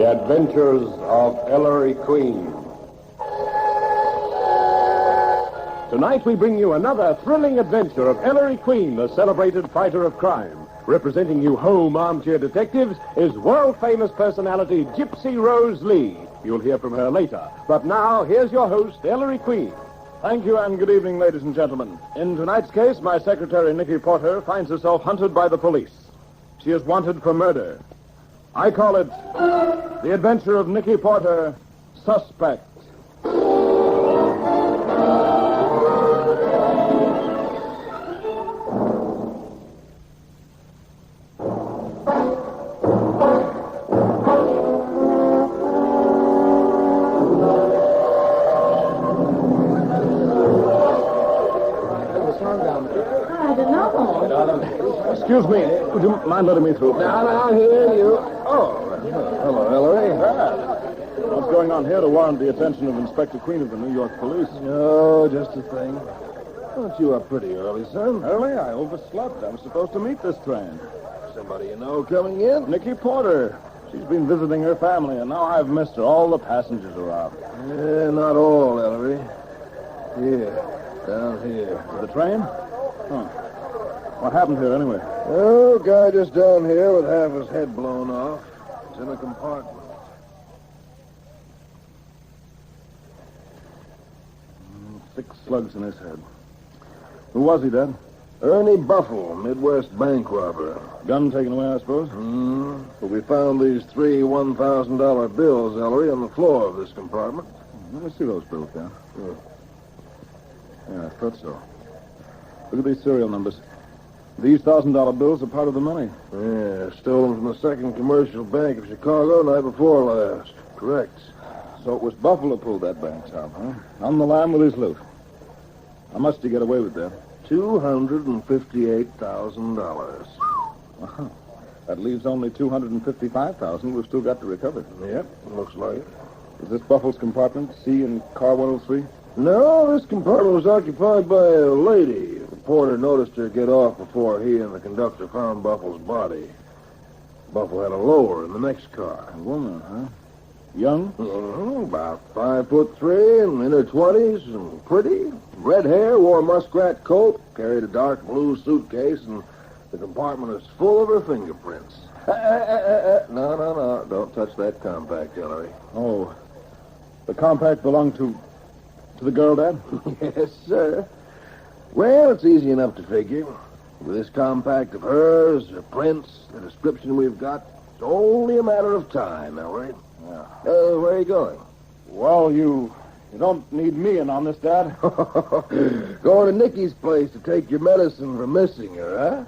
The Adventures of Ellery Queen. Tonight we bring you another thrilling adventure of Ellery Queen, the celebrated fighter of crime. Representing you home armchair detectives is world-famous personality Gypsy Rose Lee. You'll hear from her later. But now, here's your host, Ellery Queen. Thank you, and good evening, ladies and gentlemen. In tonight's case, my secretary, Nikki Porter, finds herself hunted by the police. She is wanted for murder. I call it The Adventure of Nikki Porter, Suspect. Excuse me. Would you mind letting me through? Now, here you... Oh, hello, Ellery. What's going on here to warrant the attention of Inspector Queen of the New York Police? Oh, just a thing. Aren't you up pretty early, son? Early? I overslept. I was supposed to meet this train. Somebody you know coming in? Nikki Porter. She's been visiting her family, and now I've missed her. All the passengers are out. Yeah, not all, Ellery. Here, down here. The train? Huh. What happened here, anyway? Oh, guy just down here with half his head blown off. He's in a compartment. Six slugs in his head. Who was he, Dad? Ernie Buffle, Midwest bank robber. Gun taken away, I suppose? But we found these three $1,000 bills, Ellery, on the floor of this compartment. Let me see those bills, Dad. Sure. Yeah, I thought so. Look at these serial numbers. These $1,000 bills are part of the money. Yeah, stolen from the Second Commercial Bank of Chicago night before last. Correct. So it was Buffalo pulled that bank job, huh? On the lam with his loot. How much did he get away with that? $258,000. Uh-huh. That leaves only $255,000 we've still got to recover. Yep, looks like it. Is this Buffalo's compartment, C in car 103? No, this compartment was occupied by a lady. The porter noticed her get off before he and the conductor found Buffalo's body. Buffalo had a lower in the next car. A woman, huh? Young? About 5'3" and in her 20s, and pretty. Red hair, wore a muskrat coat, carried a dark blue suitcase, and the compartment is full of her fingerprints. No. Don't touch that compact, Ellery. Oh. The compact belonged to the girl, Dad? Yes, sir. Well, it's easy enough to figure. With this compact of hers, her prints, the description we've got, it's only a matter of time, Ellery. Yeah. Where are you going? Well, you don't need me in on this, Dad. Going to Nikki's place to take your medicine for missing her, huh?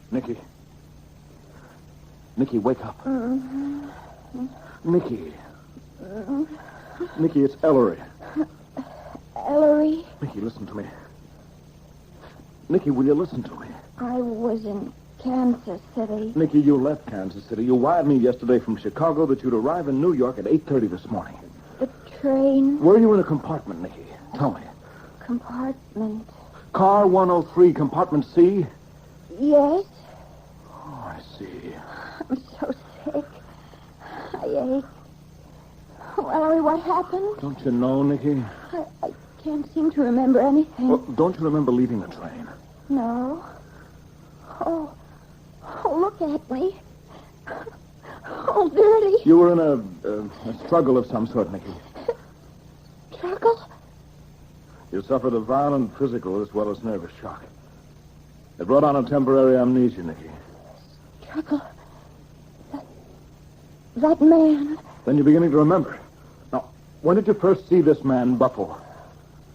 Nikki. Nikki, wake up. Nikki. Nikki, it's Ellery. Ellery? Nikki, listen to me. Nikki, will you listen to me? I was in Kansas City. Nikki, you left Kansas City. You wired me yesterday from Chicago that you'd arrive in New York at 8:30 this morning. The train? Were you in a compartment, Nikki? Tell me. Compartment? Car 103, compartment C? Yes. Oh, I see. I'm so sick. I ate. Oh, Ellery, what happened? Don't you know, Nikki? I can't seem to remember anything. Well, don't you remember leaving the train? No. Oh, look at me. Oh, dirty. You were in a struggle of some sort, Nikki. Struggle? You suffered a violent physical as well as nervous shock. It brought on a temporary amnesia, Nikki. Struggle? That man. Then you're beginning to remember. Now, when did you first see this man, Buffalo?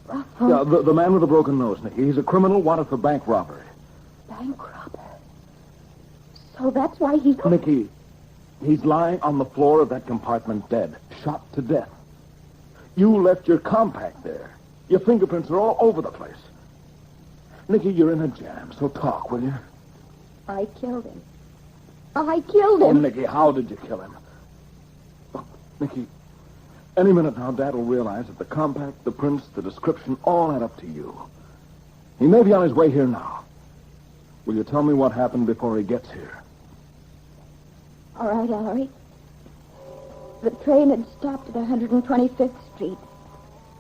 Buffalo? Yeah, the man with the broken nose, Nikki. He's a criminal wanted for bank robbery. Bank robber? So that's why he... Nikki, he's lying on the floor of that compartment dead, shot to death. You left your compact there. Your fingerprints are all over the place. Nikki, you're in a jam, so talk, will you? I killed him. I killed him. Oh, Nikki, how did you kill him? Look, Nikki, Any minute now, Dad will realize that the compact, the prints, the description all add up to you. He may be on his way here now. Will you tell me what happened before he gets here? All right, Ellery. The train had stopped at 125th Street.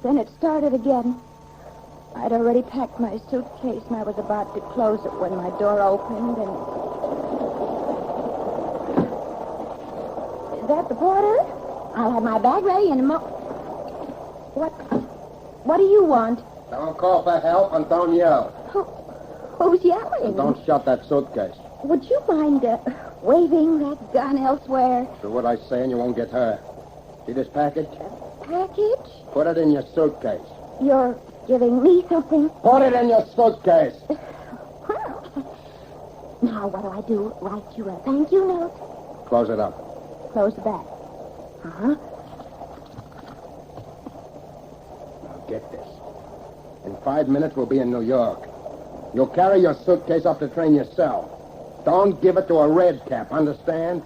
Then it started again. I'd already packed my suitcase, and I was about to close it when my door opened, and... Is that the porter? I'll have my bag ready in a What do you want? Don't call for help and don't yell. Who's yelling? And don't shut that suitcase. Would you mind waving that gun elsewhere? Do what I say and you won't get hurt. See this package? Package? Put it in your suitcase. You're giving me something? Put it in your suitcase. Well, now what do? Write you a thank you note? Close it up. Close the back. Uh-huh. Now get this. In 5 minutes, we'll be in New York. You'll carry your suitcase up the train yourself. Don't give it to a red cap, understand?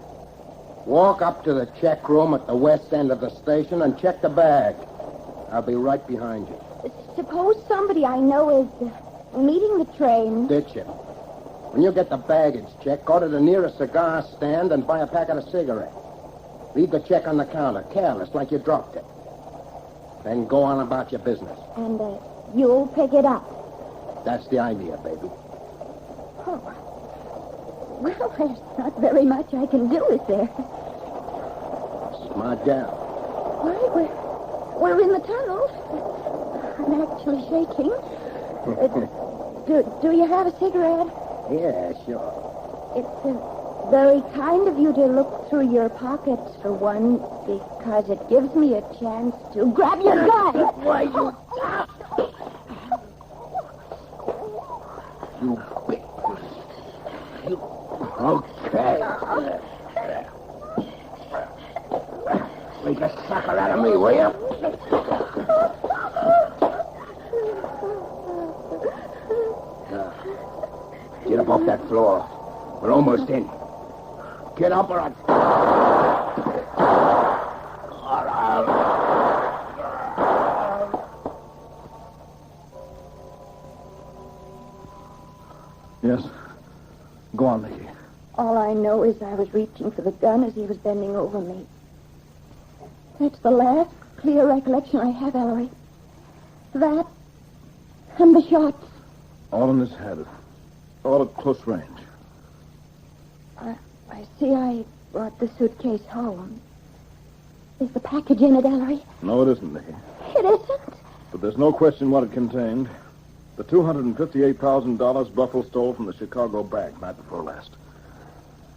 Walk up to the check room at the west end of the station and check the bag. I'll be right behind you. Suppose somebody I know is meeting the train. Ditch it. When you get the baggage check, go to the nearest cigar stand and buy a packet of cigarettes. Leave the check on the counter, careless, like you dropped it. Then go on about your business. And you'll pick it up. That's the idea, baby. Oh. Well, there's not very much I can do, is there? Smart gal. Why, we're in the tunnel. I'm actually shaking. Do you have a cigarette? Yeah, sure. It's very kind of you to look through your pockets for one, because it gives me a chance to grab your gun. Why, you... You big... You... Okay. Make a sucker out of me, will you? Now, get up off that floor. We're almost in. Get up or I... Yes. Go on, Nikki. All I know is I was reaching for the gun as he was bending over me. That's the last clear recollection I have, Ellery. That and the shots. All in his head. All at close range. I see I brought the suitcase home. Is the package in it, Ellery? No, it isn't, Nikki. It isn't? But there's no question what it contained. The $258,000 Buffalo stole from the Chicago bank night before last.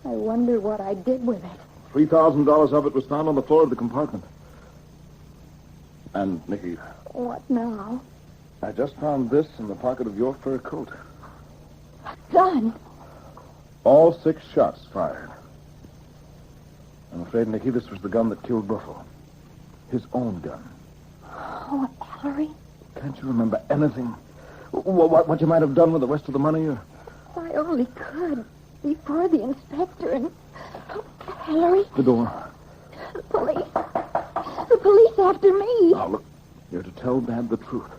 I wonder what I did with it. $3,000 of it was found on the floor of the compartment. And, Nikki, What now? I just found this in the pocket of your fur coat. A gun? All 6 shots fired. I'm afraid, Nikki, this was the gun that killed Buffalo. His own gun. Oh, Ellery. Can't you remember anything? What you might have done with the rest of the money? Or... I only could before the inspector and... Oh, Ellery. The door. The police. The police after me. Now, look, you're to tell Dad the truth.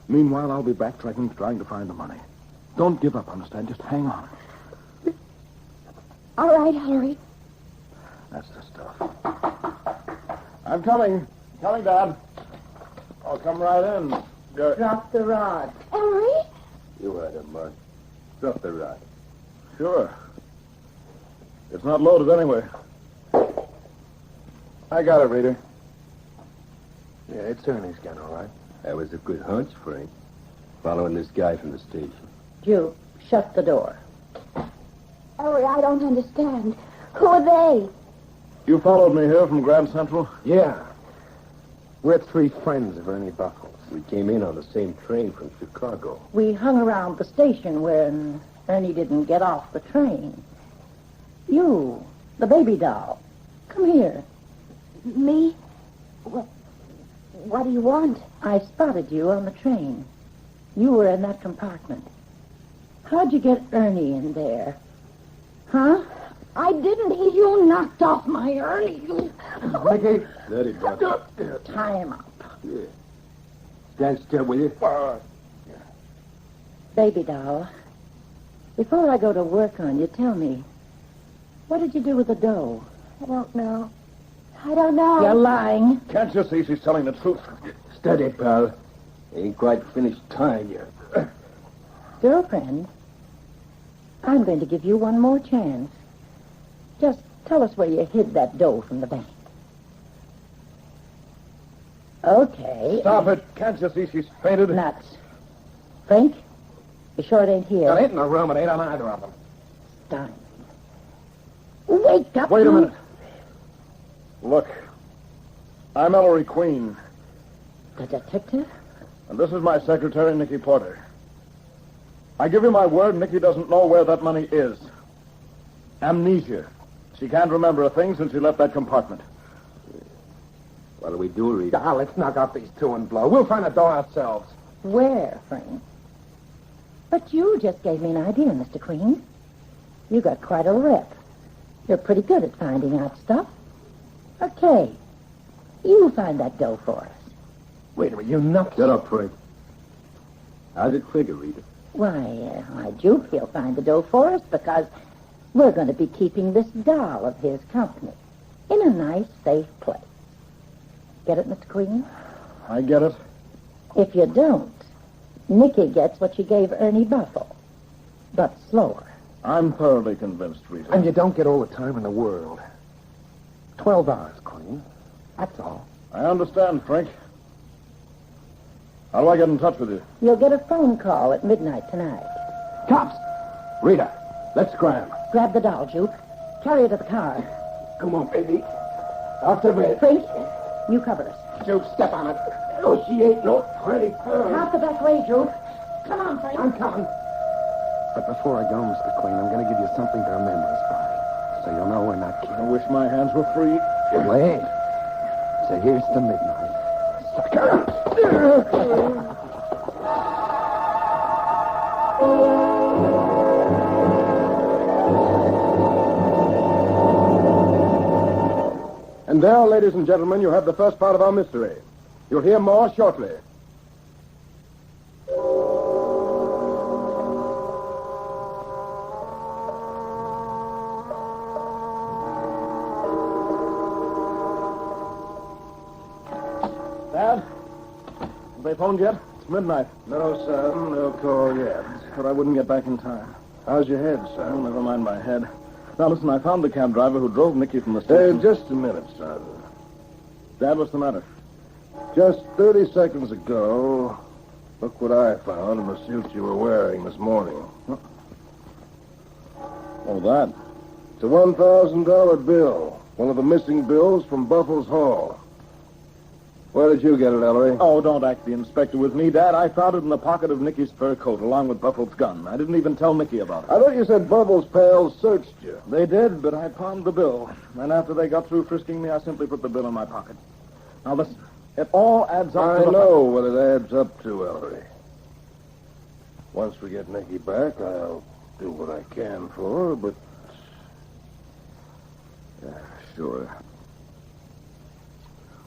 Meanwhile, I'll be backtracking, trying to find the money. Don't give up, understand? Just hang on. All right, Ellery. That's the stuff. I'm coming. Coming, Dad. I'll come right in. Drop the rod. Ellery? You heard him, Mark. Drop the rod. Sure. It's not loaded anyway. I got it, Reader. Yeah, it's Ernie's gun, all right. That was a good hunch, Frank. Following this guy from the station. Jupe, shut the door. Ellery, I don't understand. Who are they? You followed me here from Grand Central? Yeah. We're 3 friends of Ernie Buckles. We came in on the same train from Chicago. We hung around the station when Ernie didn't get off the train. You, the baby doll. Come here. Me? What do you want? I spotted you on the train. You were in that compartment. How'd you get Ernie in there? Huh? I didn't. You knocked off my Ernie. Nikki. Steady, bud. Tie him up. Yeah. Stand still, will you? Baby doll, before I go to work on you, tell me, what did you do with the dough? I don't know. I don't know. You're lying. Can't you see she's telling the truth? Steady, pal. Ain't quite finished tying you. Girlfriend, I'm going to give you one more chance. Just tell us where you hid that dough from the bank. Okay. Stop it. Can't you see she's fainted? Nuts. Frank, you sure it ain't here? It ain't in the room. It ain't on either of them. Darn. Wake up. Wait a you- minute. Look, I'm Ellery Queen, The detective? and this is my secretary, Nikki Porter. I give you my word, Nikki doesn't know where that money is. Amnesia. She can't remember a thing since she left that compartment. What do we do, Rita? Ah, let's knock out these two and blow. We'll find the door ourselves. Where, Frank? But you just gave me an idea, Mr. Queen. You got quite a rep. You're pretty good at finding out stuff. Okay. You find that dough for us. Wait a minute, you nuts. Shut up, Frank. How'd it figure, Rita? Why, Juke, he'll find the dough for us because we're going to be keeping this doll of his company in a nice, safe place. Get it, Mr. Queen? I get it. If you don't, Nikki gets what she gave Ernie Buffalo, but slower. I'm thoroughly convinced, Rita. And you don't get all the time in the world. 12 hours, Queen. That's all. I understand, Frank. How do I get in touch with you? You'll get a phone call at midnight tonight. Cops! Rita, let's scram. Grab the doll, Juke. Carry her to the car. Come on, baby. Off the bed. Frank, you cover us. Juke, step on it. Oh, she ain't no pretty girl. Out the back way, Juke. Come on, Frank. I'm coming. But before I go, Mr. Queen, I'm going to give you something to remember us by. So you'll know we're not kidding. I wish my hands were free. Wait. So here's to midnight. Sucker. And now, ladies and gentlemen, you have the first part of our mystery. You'll hear more shortly. Dad? Have they phoned yet? It's midnight. No, son, no call yet. But I wouldn't get back in time. How's your head, Oh, son? never mind my head. Now, listen, I found the cab driver who drove Nikki from the station. Just a minute, son. Dad, what's the matter? Just 30 seconds ago, look what I found in the suit you were wearing this morning. Oh, that. It's a $1,000 bill. One of the missing bills from Buffalo's Hall. Where did you get it, Ellery? Oh, don't act the inspector with me, Dad. I found it in the pocket of Nikki's fur coat, along with Buffalo's gun. I didn't even tell Nikki about it. I thought you said Buffalo's pals searched you. They did, but I pawned the bill. And after they got through frisking me, I simply put the bill in my pocket. Now, listen. It all adds up to I know what it adds up to, Ellery. Once we get Nikki back, I'll do what I can for her, but... Sure.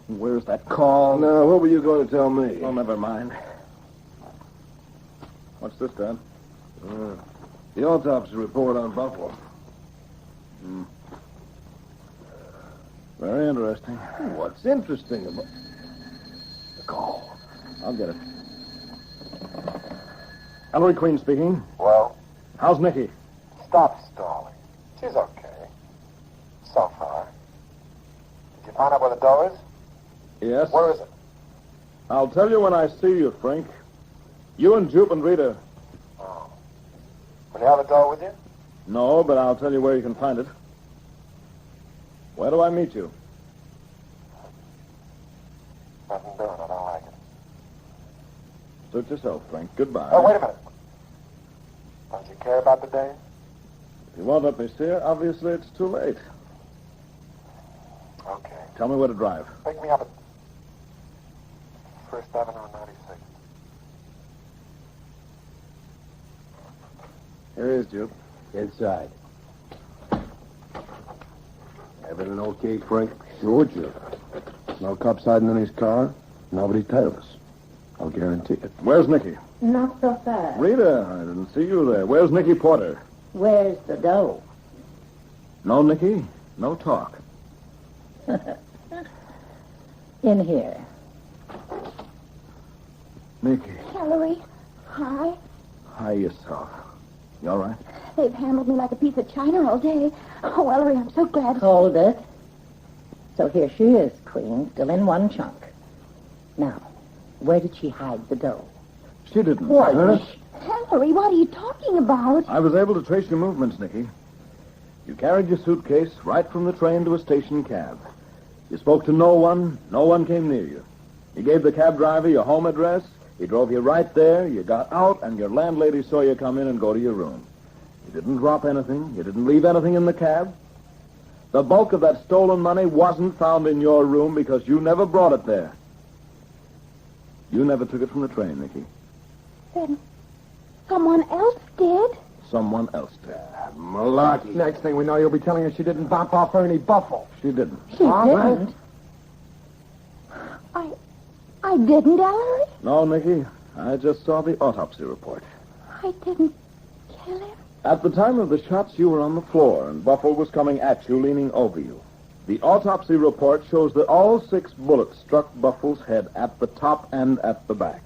Where's that call? Now, what were you going to tell me? Oh, never mind. What's this, Dad? The autopsy report on Buffalo. Very interesting. What's interesting about... The call. I'll get it. Ellery Queen speaking. Well, How's Nikki? stop stalling. She's okay. So far. Did you find out where the door is? Yes? Where is it? I'll tell you when I see you, Frank. You and Jupe and Rita. Oh. Will you have the door with you? No, but I'll tell you where you can find it. Where do I meet you? Nothing doing. I don't like it. Suit yourself, Frank. Goodbye. Oh, wait a minute. Don't you care about the day? If you won't let me see her, obviously it's too late. Okay. Tell me where to drive. Pick me up at First Avenue and 96. Here is, Jupe. Inside. Everything okay, Frank? Sure, Jim. No cops hiding in his car. Nobody tailed us. I'll guarantee it. Where's Nikki? Not so fast. Rita, I didn't see you there. Where's Nikki Porter? Where's the dough? No, Nikki. No talk. In here. Nikki. Ellery, hi. Hi yourself. You all right? They've handled me like a piece of china all day. Oh, Ellery, I'm so glad. Hold it. So here she is, Queen, still in one chunk. Now, where did she hide the dough? She didn't. What? Ellery, what are you talking about? I was able to trace your movements, Nikki. You carried your suitcase right from the train to a station cab. You spoke to no one. No one came near you. You gave the cab driver your home address. He drove you right there. You got out, and your landlady saw you come in and go to your room. You didn't drop anything. You didn't leave anything in the cab. The bulk of that stolen money wasn't found in your room because you never brought it there. You never took it from the train, Nikki. Then someone else did? Someone else did. Malarkey. Next thing we know, you'll be telling us she didn't bump off Ernie Buffalo. She didn't. She didn't. I didn't, Ellery. No, Nikki. I just saw the autopsy report. I didn't kill him. At the time of the shots, you were on the floor, and Buffalo was coming at you, leaning over you. The autopsy report shows that all 6 bullets struck Buffalo's head at the top and at the back.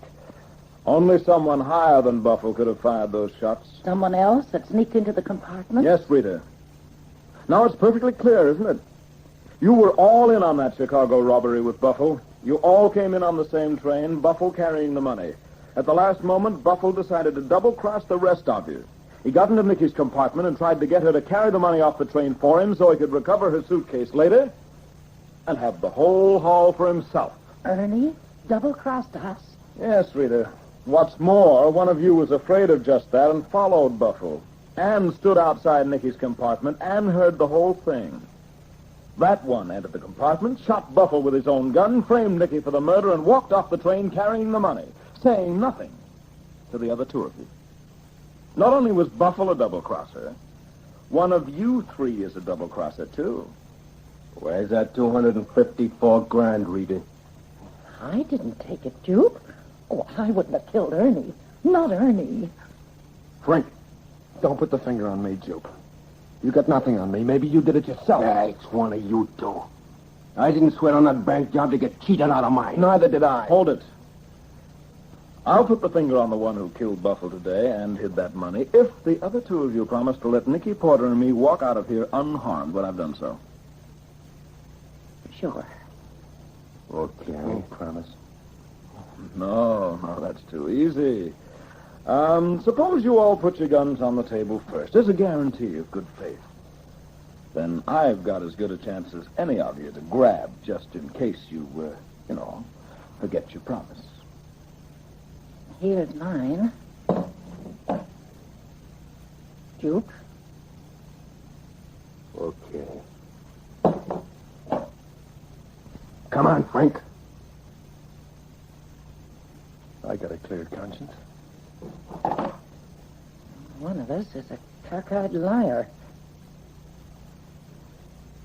Only someone higher than Buffalo could have fired those shots. Someone else that sneaked into the compartment? Yes, Rita. Now it's perfectly clear, isn't it? You were all in on that Chicago robbery with Buffalo. You all came in on the same train, Buffalo carrying the money. At the last moment, Buffalo decided to double-cross the rest of you. He got into Nikki's compartment and tried to get her to carry the money off the train for him so he could recover her suitcase later and have the whole haul for himself. Ernie double-crossed us. Yes, Rita. What's more, one of you was afraid of just that and followed Buffalo and stood outside Nikki's compartment and heard the whole thing. That one entered the compartment, shot Buffalo with his own gun, framed Nikki for the murder, and walked off the train carrying the money, saying nothing to the other 2 of you. Not only was Buffalo a double-crosser, one of you 3 is a double-crosser, too. Where's that 254 grand, Rita? I didn't take it, Jupe. Oh, I wouldn't have killed Ernie. Not Ernie. Frank, don't put the finger on me, Jupe. You got nothing on me. Maybe you did it yourself. It's one of you 2. I didn't sweat on that bank job to get cheated out of mine. Neither did I. Hold it. I'll put the finger on the one who killed Buffalo today and hid that money if the other 2 of you promise to let Nikki Porter and me walk out of here unharmed when I've done so. Sure. Okay. Promise. No, that's too easy. Suppose you all put your guns on the table first, as a guarantee of good faith. Then I've got as good a chance as any of you to grab, just in case you, forget your promise. Here's mine. Jupe. Okay. Come on, Frank. I got a clear conscience. One of us is a cockeyed liar.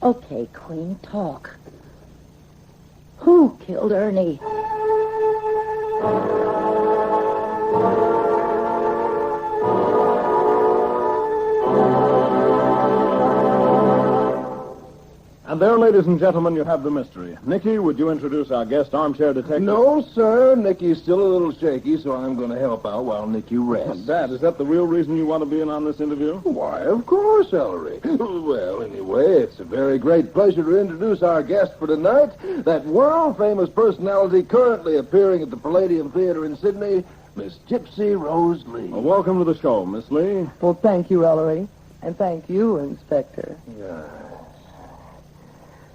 Okay, Queen, talk. Who killed Ernie? And there, ladies and gentlemen, you have the mystery. Nikki, would you introduce our guest armchair detective? No, sir. Nikki's still a little shaky, so I'm going to help out while Nikki rests. Dad, is that the real reason you want to be in on this interview? Why, of course, Ellery. Well, anyway, it's a very great pleasure to introduce our guest for tonight, that world-famous personality currently appearing at the Palladium Theater in Sydney, Miss Gypsy Rose Lee. Well, welcome to the show, Miss Lee. Well, thank you, Ellery. And thank you, Inspector. Yeah.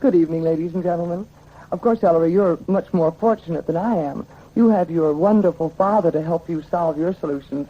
Good evening, ladies and gentlemen. Of course, Ellery, you're much more fortunate than I am. You have your wonderful father to help you solve your solutions.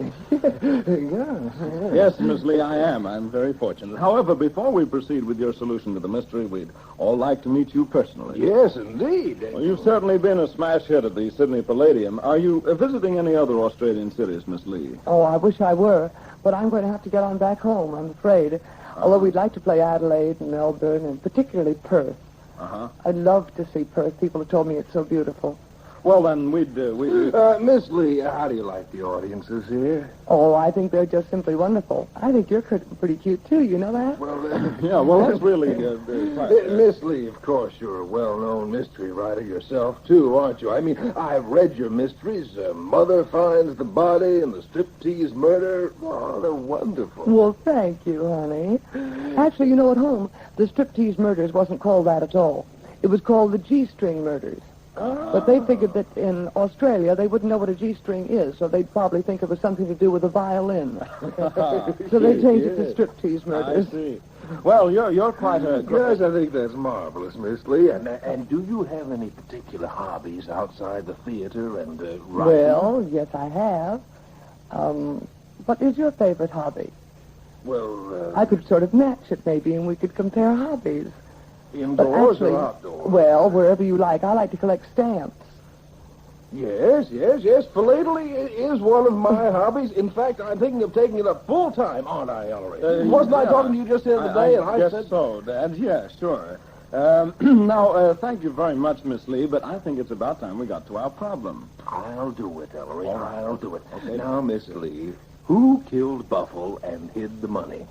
Yes, Miss Lee, I am. I'm very fortunate. However, before we proceed with your solution to the mystery, we'd all like to meet you personally. Yes, indeed. Well, you've certainly been a smash hit at the Sydney Palladium. Are you visiting any other Australian cities, Miss Lee? Oh, I wish I were, but I'm going to have to get on back home, I'm afraid. Although we'd like to play Adelaide and Melbourne and particularly Perth. Uh-huh. I'd love to see Perth. People have told me it's so beautiful. Well, then, we'd... Miss Lee, how do you like the audiences here? Oh, I think they're just simply wonderful. I think you're pretty cute, too. You know that? Well, Yeah, well, that's really... Miss Lee, of course, you're a well-known mystery writer yourself, too, aren't you? I mean, I've read your mysteries. Mother Finds the Body and the Striptease Murder. Oh, they're wonderful. Well, thank you, honey. Actually, you know, at home, the Striptease Murders wasn't called that at all. It was called the G-String Murders. But they figured that in Australia they wouldn't know what a G-string is, so they'd probably think it was something to do with a violin. So they changed it to Striptease Murders. I see. Well, you're quite a... Yes, I think that's marvelous, Miss Lee. And do you have any particular hobbies outside the theater and writing? Well, yes, I have. What is your favorite hobby? Well, I could sort of match it, maybe, and we could compare hobbies. indoors actually, or outdoors? Well, wherever you like. I like to collect stamps. Yes. Philately is one of my hobbies. In fact, I'm thinking of taking it up full time, aren't I, Ellery? Wasn't I talking to you just the other day? And I guess said so, Dad. Yeah, sure. Now, thank you very much, Miss Lee, but I think it's about time we got to our problem. I'll do it, Ellery. I'll do it. Okay. Now, Miss Lee, who killed Buffle and hid the money?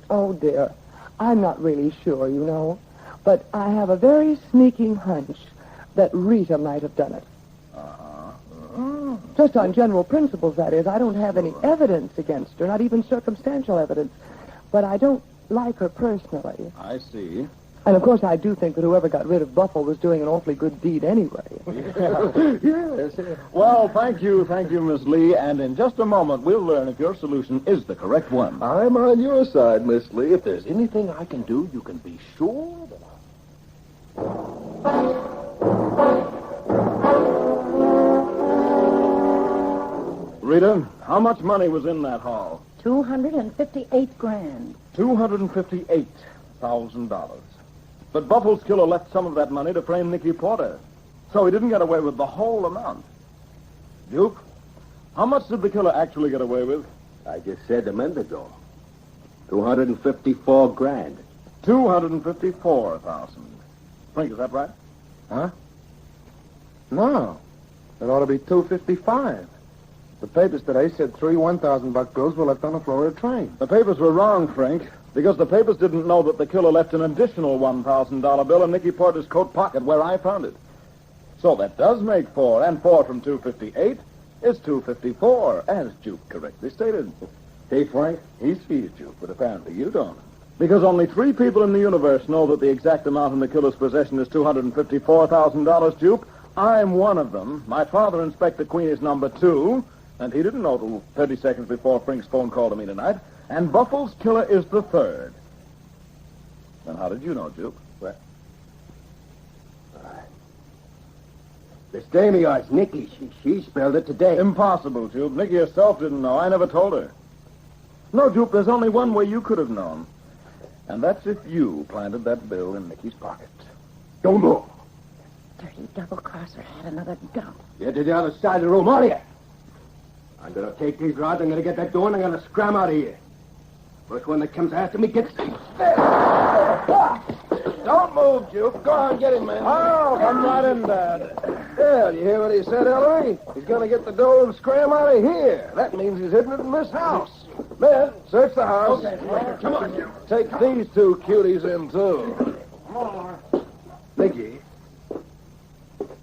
Oh, dear. I'm not really sure, you know. But I have a very sneaking hunch that Rita might have done it. Just on general principles, that is. I don't have any evidence against her, not even circumstantial evidence. But I don't like her personally. I see. And, of course, I do think that whoever got rid of Buffle was doing an awfully good deed anyway. Yes. Well, thank you, Miss Lee, and in just a moment we'll learn if your solution is the correct one. I'm on your side, Miss Lee. If there's anything I can do, you can be sure that Rita, how much money was in that haul? $258,000. $258,000. But Buffle's killer left some of that money to frame Nikki Porter, so he didn't get away with the whole amount. Duke, how much did the killer actually get away with? I just said a minute ago. $254,000. $254,000. Frank, is that right? Huh? No. It ought to be $255. The papers today said 3 $1,000 bills were left on the Florida train. The papers were wrong, Frank, because the papers didn't know that the killer left an additional $1,000 bill in Nikki Porter's coat pocket where I found it. So that does make 4, and 4 from 258 is 254, as Duke correctly stated. Hey, Frank? He sees Duke, but apparently you don't. Because only 3 people in the universe know that the exact amount in the killer's possession is $254,000, Duke. I'm one of them. My father, Inspector Queen, is number 2, and he didn't know till 30 seconds before Frank's phone call to me tonight. And Buffle's killer is the 3rd. Then how did you know, Duke? Well, Miss Damiar's Nikki. She spelled it today. Impossible, Duke. Nikki herself didn't know. I never told her. No, Duke, there's only one way you could have known. And that's if you planted that bill in Nikki's pocket. Don't move. Dirty double-crosser had another gun. Get to the other side of the room, all of you. I'm going to take these rods, I'm going to get that door, and I'm going to scram out of here. First one that comes after me gets... Don't move, Duke. Go on, get him, man. Oh, come right in, Dad. Yeah, you hear what he said, Ellery? He's going to get the dough and scram out of here. That means he's hidden it in this house. Men, search the house. Okay, come on, you. Take these 2 cuties in, too.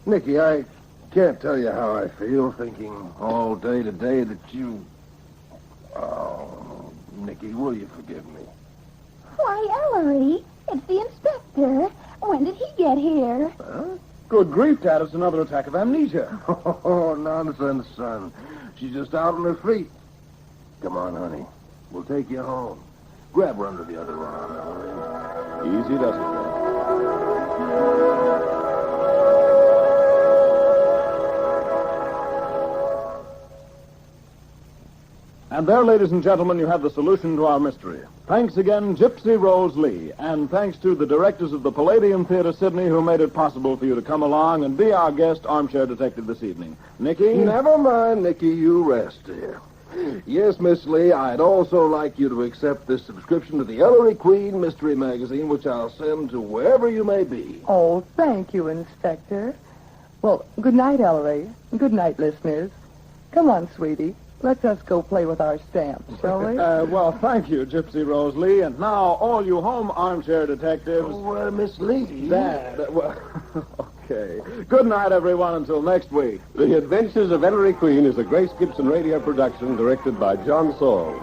Nikki, I can't tell you how I feel thinking all day today that you... Oh, Nikki, will you forgive me? Why, Ellery, it's the inspector. When did he get here? Huh? Good grief, Dad. It's another attack of amnesia. Oh, nonsense, son. She's just out on her feet. Come on, honey. We'll take you home. Grab her under the other arm, Ellery. Easy does it, Dad. And there, ladies and gentlemen, you have the solution to our mystery. Thanks again, Gypsy Rose Lee, and thanks to the directors of the Palladium Theater, Sydney, who made it possible for you to come along and be our guest armchair detective this evening. Nikki? Never mind, Nikki. You rest, dear. Yes, Miss Lee, I'd also like you to accept this subscription to the Ellery Queen Mystery Magazine, which I'll send to wherever you may be. Oh, thank you, Inspector. Well, good night, Ellery. Good night, listeners. Come on, sweetie. Let's us go play with our stamps, shall we? Well, thank you, Gypsy Rose Lee. And now, all you home armchair detectives. Oh, Miss Lee. Dad. Well, okay. Good night, everyone, until next week. The Adventures of Ellery Queen is a Grace Gibson radio production directed by John Saul.